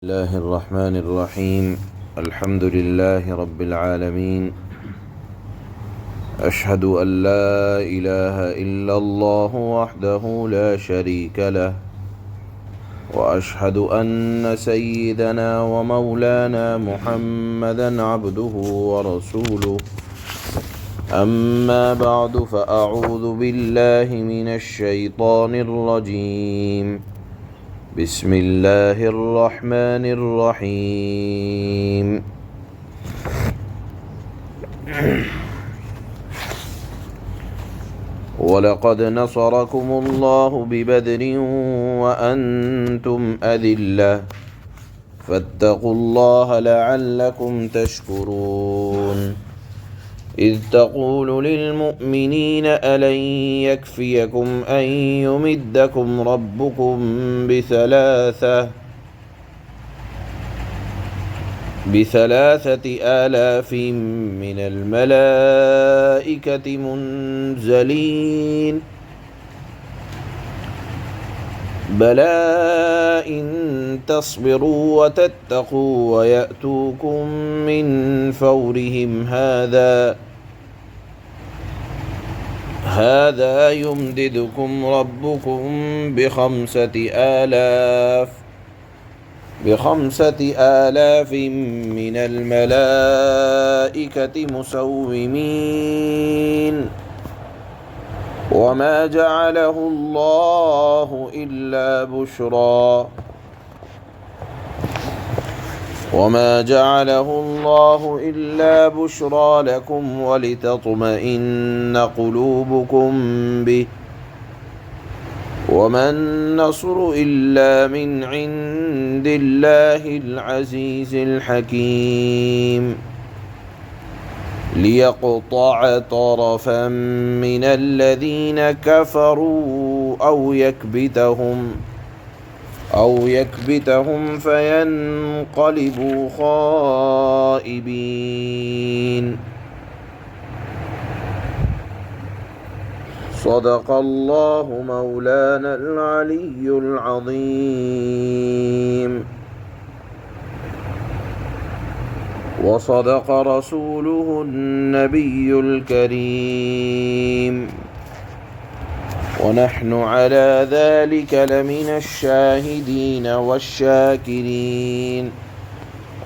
الله الرحمن الرحيم. الحمد لله رب العالمين. أشهد أن لا إله إلا الله وحده لا شريك له، وأشهد أن سيدنا ومولانا محمدا عبده ورسوله. أما بعد، فأعوذ بالله من الشيطان الرجيم. بسم اللہ الرحمن الرحیم. وَلَقَدْ نَصَرَكُمُ اللَّهُ بِبَدْرٍ وَأَنْتُمْ أَذِلَّةٌ فَاتَّقُوا اللَّهَ لَعَلَّكُمْ تَشْكُرُونَ. إِذْ تَقُولُ لِلْمُؤْمِنِينَ أَلَنْ يَكْفِيَكُمْ أَنْ يُمِدَّكُمْ رَبُّكُمْ بِثَلَاثَةِ آلَافٍ مِّنَ الْمَلَائِكَةِ مُنْزَلِينَ بَلَىٰ إِن تَصْبِرُوا وَتَتَّقُوا وَيَأْتُوكُم مِّن فَوْرِهِمْ هَٰذَا يُمْدِدْكُمْ رَبُّكُم بِخَمْسَةِ آلَافٍ مِّنَ الْمَلَائِكَةِ مُسَوِّمِينَ. وَمَا جَعَلَهُ اللَّهُ إِلَّا بُشْرَىٰ لَكُمْ وَلِتَطْمَئِنَّ قُلُوبُكُم بِهِ. وَمَا النَّصْرُ إِلَّا مِنْ عِندِ اللَّهِ الْعَزِيزِ الْحَكِيمِ. لِيَقْطَعَ طَرَفًا مِّنَ الَّذِينَ كَفَرُوا أَوْ يَكْبِتَهُمْ فَيَنقَلِبُوا خَائِبِينَ. صدق اللہ مولانا العلی العظیم، وصدق رسوله النبی الکریم، ونحن على ذلك لمن الشاہدین والشاکرین،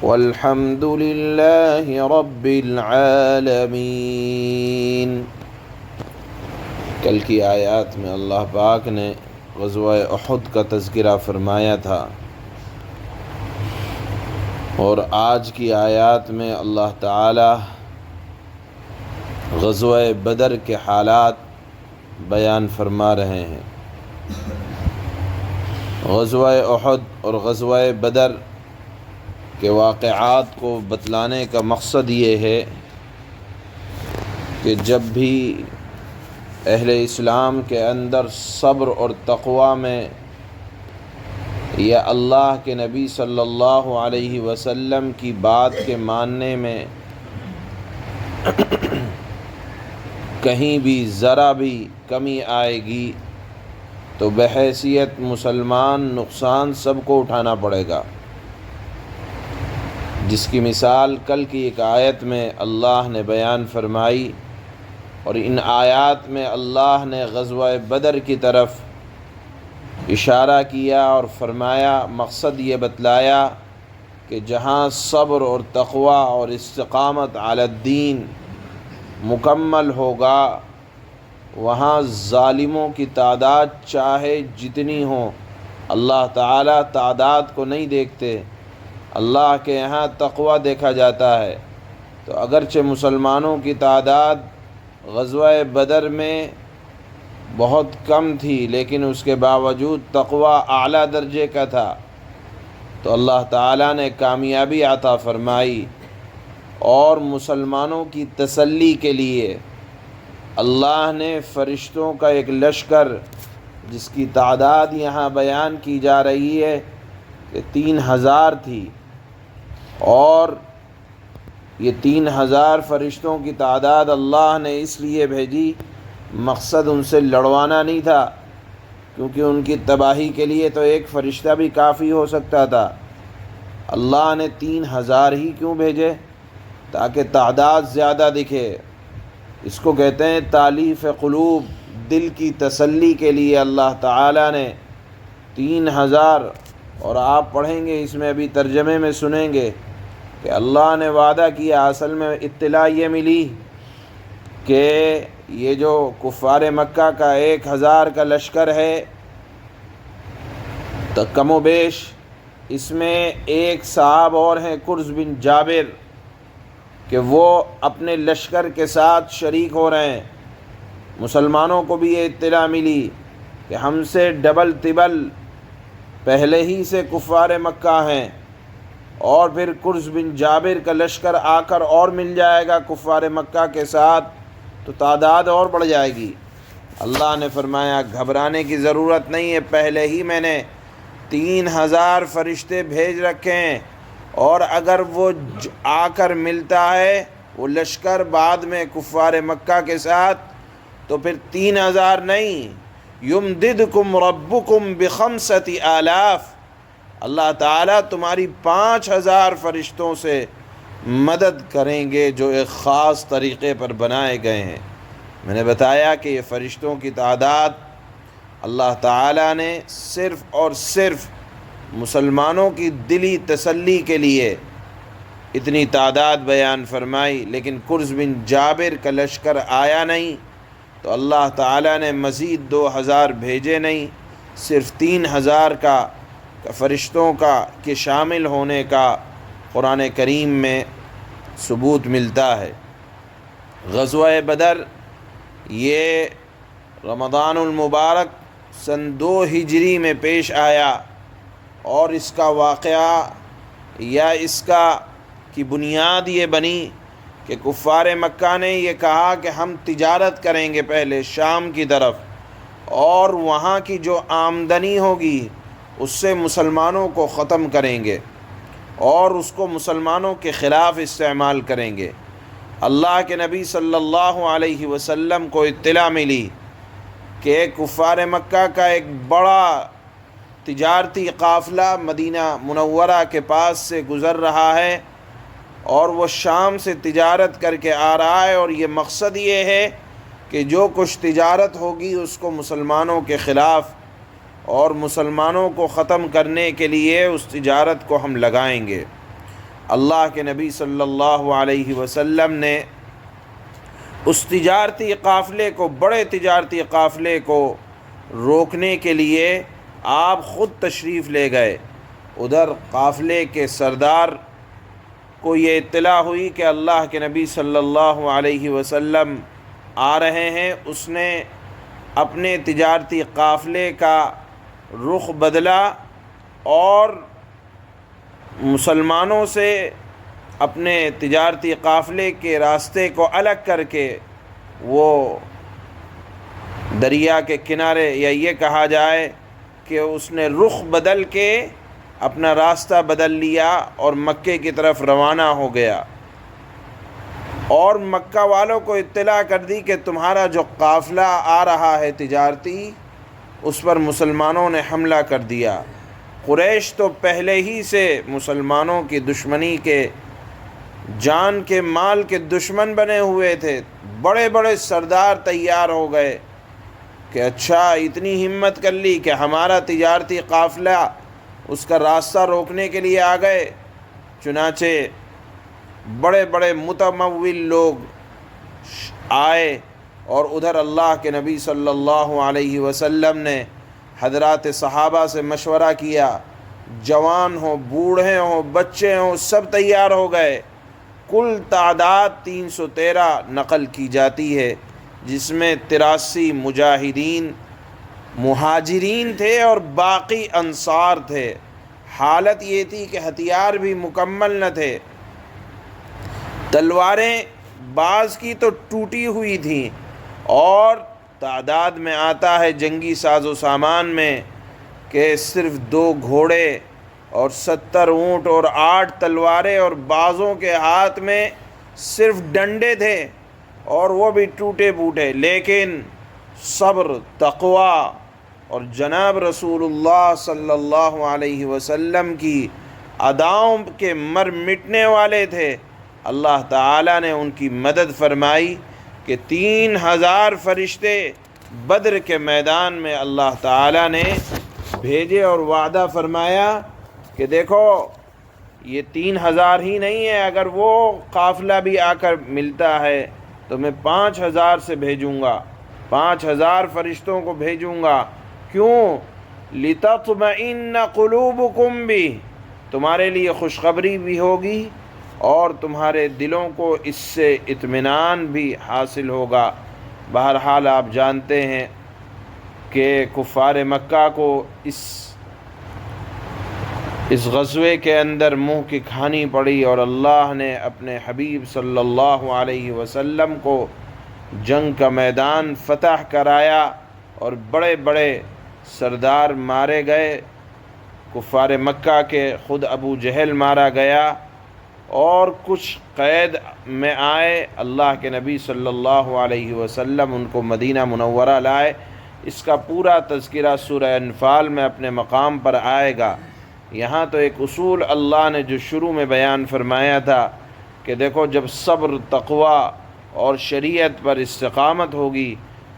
والحمد للہ رب العالمین. کل کی آیات میں اللہ پاک نے غزوہ احد کا تذکرہ فرمایا تھا، اور آج کی آیات میں اللہ تعالی غزوہ بدر کے حالات بیان فرما رہے ہیں. غزوہ احد اور غزوہ بدر کے واقعات کو بتلانے کا مقصد یہ ہے کہ جب بھی اہل اسلام کے اندر صبر اور تقوی میں یا اللہ کے نبی صلی اللہ علیہ وسلم کی بات کے ماننے میں کہیں بھی ذرا بھی کمی آئے گی تو بحیثیت مسلمان نقصان سب کو اٹھانا پڑے گا، جس کی مثال کل کی ایک آیت میں اللہ نے بیان فرمائی. اور ان آیات میں اللہ نے غزوہ بدر کی طرف اشارہ کیا اور فرمایا، مقصد یہ بتلایا کہ جہاں صبر اور تقوی اور استقامت علی الدین مکمل ہوگا، وہاں ظالموں کی تعداد چاہے جتنی ہو، اللہ تعالیٰ تعداد کو نہیں دیکھتے، اللہ کے یہاں تقوی دیکھا جاتا ہے. تو اگرچہ مسلمانوں کی تعداد غزوہ بدر میں بہت کم تھی، لیکن اس کے باوجود تقوی اعلیٰ درجے کا تھا، تو اللہ تعالیٰ نے کامیابی عطا فرمائی. اور مسلمانوں کی تسلی کے لیے اللہ نے فرشتوں کا ایک لشکر، جس کی تعداد یہاں بیان کی جا رہی ہے کہ 3000 تھی، اور یہ 3000 فرشتوں کی تعداد اللہ نے اس لیے بھیجی، مقصد ان سے لڑوانا نہیں تھا، کیونکہ ان کی تباہی کے لیے تو ایک فرشتہ بھی کافی ہو سکتا تھا، اللہ نے 3000 ہی کیوں بھیجے؟ تاکہ تعداد زیادہ دکھے۔ اس کو کہتے ہیں تالیف قلوب، دل کی تسلی کے لیے اللہ تعالیٰ نے 3000۔ اور آپ پڑھیں گے اس میں، ابھی ترجمے میں سنیں گے کہ اللہ نے وعدہ کیا، اصل میں اطلاع یہ ملی کہ یہ جو کفار مکہ کا 1000 کا لشکر ہے تو کم و بیش اس میں ایک صاحب اور ہیں کرز بن جابر، کہ وہ اپنے لشکر کے ساتھ شریک ہو رہے ہیں۔ مسلمانوں کو بھی یہ اطلاع ملی کہ ہم سے ڈبل تبل پہلے ہی سے کفار مکہ ہیں، اور پھر کرز بن جابر کا لشکر آ کر اور مل جائے گا کفار مکہ کے ساتھ، تو تعداد اور بڑھ جائے گی۔ اللہ نے فرمایا گھبرانے کی ضرورت نہیں ہے، پہلے ہی میں نے 3000 فرشتے بھیج رکھے ہیں، اور اگر وہ آ کر ملتا ہے وہ لشکر بعد میں کفار مکہ کے ساتھ، تو پھر 3000 نہیں، یمددکم ربکم بخمسۃ آلاف، اللہ تعالیٰ تمہاری 5000 فرشتوں سے مدد کریں گے جو ایک خاص طریقے پر بنائے گئے ہیں۔ میں نے بتایا کہ یہ فرشتوں کی تعداد اللہ تعالیٰ نے صرف اور صرف مسلمانوں کی دلی تسلی کے لیے اتنی تعداد بیان فرمائی، لیکن کرز بن جابر کا لشکر آیا نہیں تو اللہ تعالیٰ نے مزید 2000 بھیجے نہیں، صرف 3000 کا فرشتوں کا کے شامل ہونے کا قرآن کریم میں ثبوت ملتا ہے۔ غزوہ بدر یہ رمضان المبارک سن 2 ہجری میں پیش آیا، اور اس کا واقعہ یا اس کی بنیاد یہ بنی کہ کفار مکہ نے یہ کہا کہ ہم تجارت کریں گے پہلے شام کی طرف، اور وہاں کی جو آمدنی ہوگی اس سے مسلمانوں کو ختم کریں گے اور اس کو مسلمانوں کے خلاف استعمال کریں گے۔ اللہ کے نبی صلی اللہ علیہ وسلم کو اطلاع ملی کہ کفار مکہ کا ایک بڑا تجارتی قافلہ مدینہ منورہ کے پاس سے گزر رہا ہے، اور وہ شام سے تجارت کر کے آ رہا ہے، اور یہ مقصد یہ ہے کہ جو کچھ تجارت ہوگی اس کو مسلمانوں کے خلاف اور مسلمانوں کو ختم کرنے کے لیے اس تجارت کو ہم لگائیں گے۔ اللہ کے نبی صلی اللہ علیہ وسلم نے اس تجارتی قافلے کو، بڑے تجارتی قافلے کو روکنے کے لیے آپ خود تشریف لے گئے۔ ادھر قافلے کے سردار کو یہ اطلاع ہوئی کہ اللہ کے نبی صلی اللہ علیہ وسلم آ رہے ہیں، اس نے اپنے تجارتی قافلے کا رخ بدلا اور مسلمانوں سے اپنے تجارتی قافلے کے راستے کو الگ کر کے وہ دریا کے کنارے، یا یہ کہا جائے کہ اس نے رخ بدل کے اپنا راستہ بدل لیا اور مکے کی طرف روانہ ہو گیا، اور مکہ والوں کو اطلاع کر دی کہ تمہارا جو قافلہ آ رہا ہے تجارتی، اس پر مسلمانوں نے حملہ کر دیا۔ قریش تو پہلے ہی سے مسلمانوں کی دشمنی کے، جان کے مال کے دشمن بنے ہوئے تھے، بڑے بڑے سردار تیار ہو گئے کہ اچھا اتنی ہمت کر لی کہ ہمارا تجارتی قافلہ اس کا راستہ روکنے کے لیے آ گئے۔ چنانچہ بڑے بڑے متمول لوگ آئے، اور ادھر اللہ کے نبی صلی اللہ علیہ وسلم نے حضرات صحابہ سے مشورہ کیا، جوان ہوں، بوڑھے ہوں، بچے ہوں، سب تیار ہو گئے۔ کل تعداد 313 نقل کی جاتی ہے، جس میں 83 مجاہدین مہاجرین تھے اور باقی انصار تھے۔ حالت یہ تھی کہ ہتھیار بھی مکمل نہ تھے، تلواریں بعض کی تو ٹوٹی ہوئی تھیں، اور تعداد میں آتا ہے جنگی ساز و سامان میں کہ صرف 2 گھوڑے اور 70 اونٹ اور 8 تلواریں، اور بعضوں کے ہاتھ میں صرف ڈنڈے تھے اور وہ بھی ٹوٹے پوٹے، لیکن صبر، تقوی اور جناب رسول اللہ صلی اللہ علیہ وسلم کی اداؤں کے مر مٹنے والے تھے، اللہ تعالیٰ نے ان کی مدد فرمائی کہ 3000 فرشتے بدر کے میدان میں اللہ تعالیٰ نے بھیجے، اور وعدہ فرمایا کہ دیکھو یہ 3000 ہی نہیں ہے، اگر وہ قافلہ بھی آ کر ملتا ہے تو میں 5000 سے بھیجوں گا، 5000 فرشتوں کو بھیجوں گا۔ کیوں؟ لِتَطْمَئِنَّ قُلُوبُكُمْ بِهِ، تمہارے لیے خوشخبری بھی ہوگی اور تمہارے دلوں کو اس سے اطمینان بھی حاصل ہوگا۔ بہرحال آپ جانتے ہیں کہ کفار مکہ کو اس غزوے کے اندر منہ کی کھانی پڑی، اور اللہ نے اپنے حبیب صلی اللہ علیہ وسلم کو جنگ کا میدان فتح کرایا، اور بڑے بڑے سردار مارے گئے کفار مکہ کے، خود ابو جہل مارا گیا، اور کچھ قید میں آئے۔ اللہ کے نبی صلی اللہ علیہ وسلم ان کو مدینہ منورہ لائے۔ اس کا پورا تذکرہ سورہ انفال میں اپنے مقام پر آئے گا۔ یہاں تو ایک اصول اللہ نے جو شروع میں بیان فرمایا تھا کہ دیکھو جب صبر، تقوی اور شریعت پر استقامت ہوگی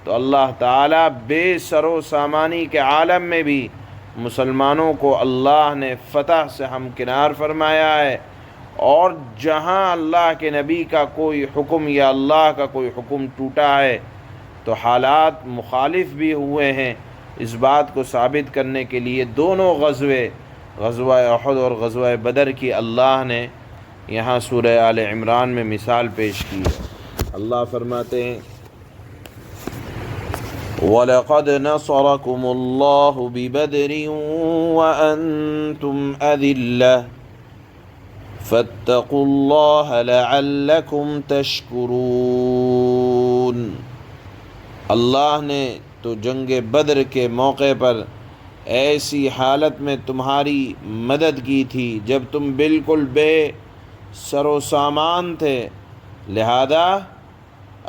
تو اللہ تعالیٰ بے سر و سامانی کے عالم میں بھی مسلمانوں کو اللہ نے فتح سے ہمکنار فرمایا ہے، اور جہاں اللہ کے نبی کا کوئی حکم یا اللہ کا کوئی حکم ٹوٹا ہے تو حالات مخالف بھی ہوئے ہیں۔ اس بات کو ثابت کرنے کے لیے دونوں غزوے، غزوہ احد اور غزوہ بدر کی اللہ نے یہاں سورہ آل عمران میں مثال پیش کی ہے۔ اللہ فرماتے ہیں وَلَقَدْ نَصَرَكُمُ اللَّهُ بِبَدْرٍ وَأَنْتُمْ أَذِلَّةٌ فَاتَّقُوا اللَّهَ لَعَلَّكُمْ تَشْكُرُونَ۔ اللہ نے تو جنگ بدر کے موقع پر ایسی حالت میں تمہاری مدد کی تھی جب تم بالکل بے سر و سامان تھے، لہذا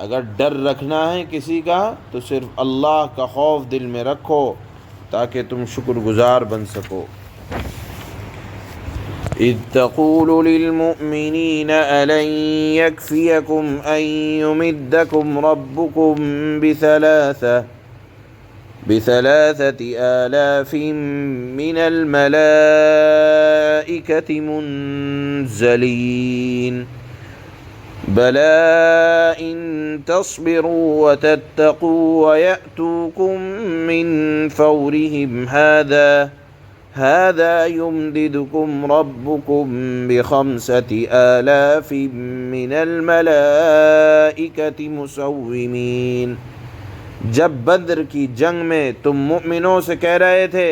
اگر ڈر رکھنا ہے کسی کا تو صرف اللہ کا خوف دل میں رکھو تاکہ تم شکر گزار بن سکو۔ اذ تقول للمؤمنین ألن يكفيكم أن يمدكم ربكم بثلاثة آلاف من الملائكة منزلين بلى إن تصبروا وتتقوا ويأتوكم من فورهم هذا يمددكم ربكم ب5 آلاف من الملائكة مسومين۔ جب بدر کی جنگ میں تم مؤمنوں سے کہہ رہے تھے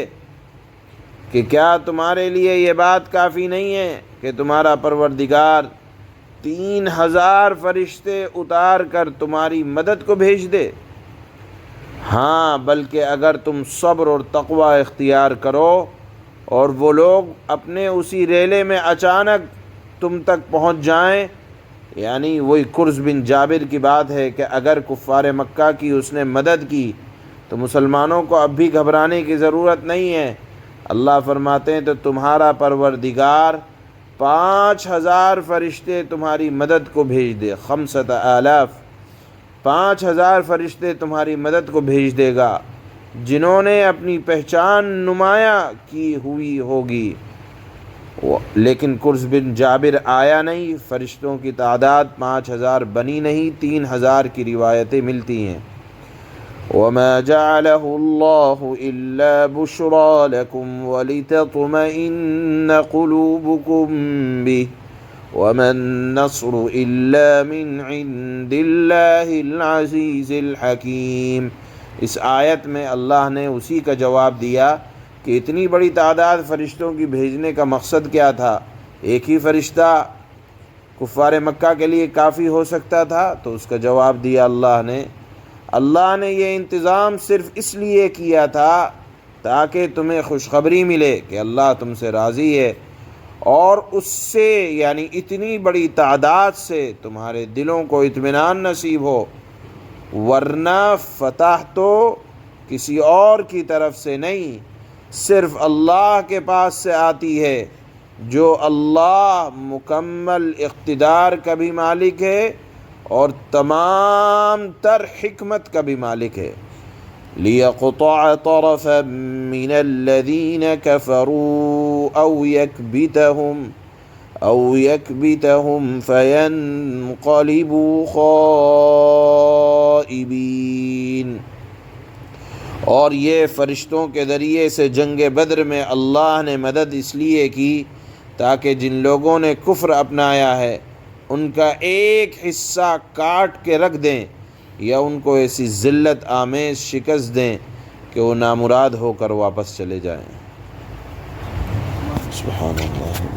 کہ کیا تمہارے لیے یہ بات کافی نہیں ہے کہ تمہارا پروردگار 3000 فرشتے اتار کر تمہاری مدد کو بھیج دے؟ ہاں، بلکہ اگر تم صبر اور تقوی اختیار کرو اور وہ لوگ اپنے اسی ریلے میں اچانک تم تک پہنچ جائیں، یعنی وہی قرظ بن جابر کی بات ہے کہ اگر کفار مکہ کی اس نے مدد کی تو مسلمانوں کو اب بھی گھبرانے کی ضرورت نہیں ہے۔ اللہ فرماتے ہیں تو تمہارا پروردگار 5000 فرشتے تمہاری مدد کو بھیج دے، 5000 5000 فرشتے تمہاری مدد کو بھیج دے گا جنہوں نے اپنی پہچان نمایاں کی ہوئی ہوگی۔ لیکن قرظ بن جابر آیا نہیں، فرشتوں کی تعداد 5000 بنی نہیں، 3000 کی روایتیں ملتی ہیں۔ وَمَا جَعَلَهُ اللَّهُ إِلَّا بُشْرَى لَكُمْ وَلِتَطْمَئِنَّ قُلُوبُكُمْ بِهِ وَمَا النَّصْرُ إِلَّا مِنْ عِنْدِ اللَّهِ الْعَزِيزِ الْحَكِيمِ۔ اس آیت میں اللہ نے اسی کا جواب دیا کہ اتنی بڑی تعداد فرشتوں کی بھیجنے کا مقصد کیا تھا؟ ایک ہی فرشتہ کفار مکہ کے لیے کافی ہو سکتا تھا؟ تو اس کا جواب دیا اللہ نے یہ انتظام صرف اس لیے کیا تھا تاکہ تمہیں خوشخبری ملے کہ اللہ تم سے راضی ہے، اور اس سے یعنی اتنی بڑی تعداد سے تمہارے دلوں کو اطمینان نصیب ہو، ورنہ فتح تو کسی اور کی طرف سے نہیں، صرف اللہ کے پاس سے آتی ہے۔ جو اللہ مکمل اقتدار کا بھی مالک ہے اور تمام تر حکمت کا بھی مالک ہے۔ لِيَقْطَعَ طَرَفًا مِّنَ الَّذِينَ كَفَرُوا أَوْ يَكْبِتَهُمْ فَيَنْقَلِبُوا خَائِبِينَ۔ اور یہ فرشتوں کے ذریعے سے جنگ بدر میں اللہ نے مدد اس لیے کی تاکہ جن لوگوں نے کفر اپنایا ہے ان کا ایک حصہ کاٹ کے رکھ دیں یا ان کو ایسی ذلت آمیز شکست دیں کہ وہ نامراد ہو کر واپس چلے جائیں۔ سبحان اللہ۔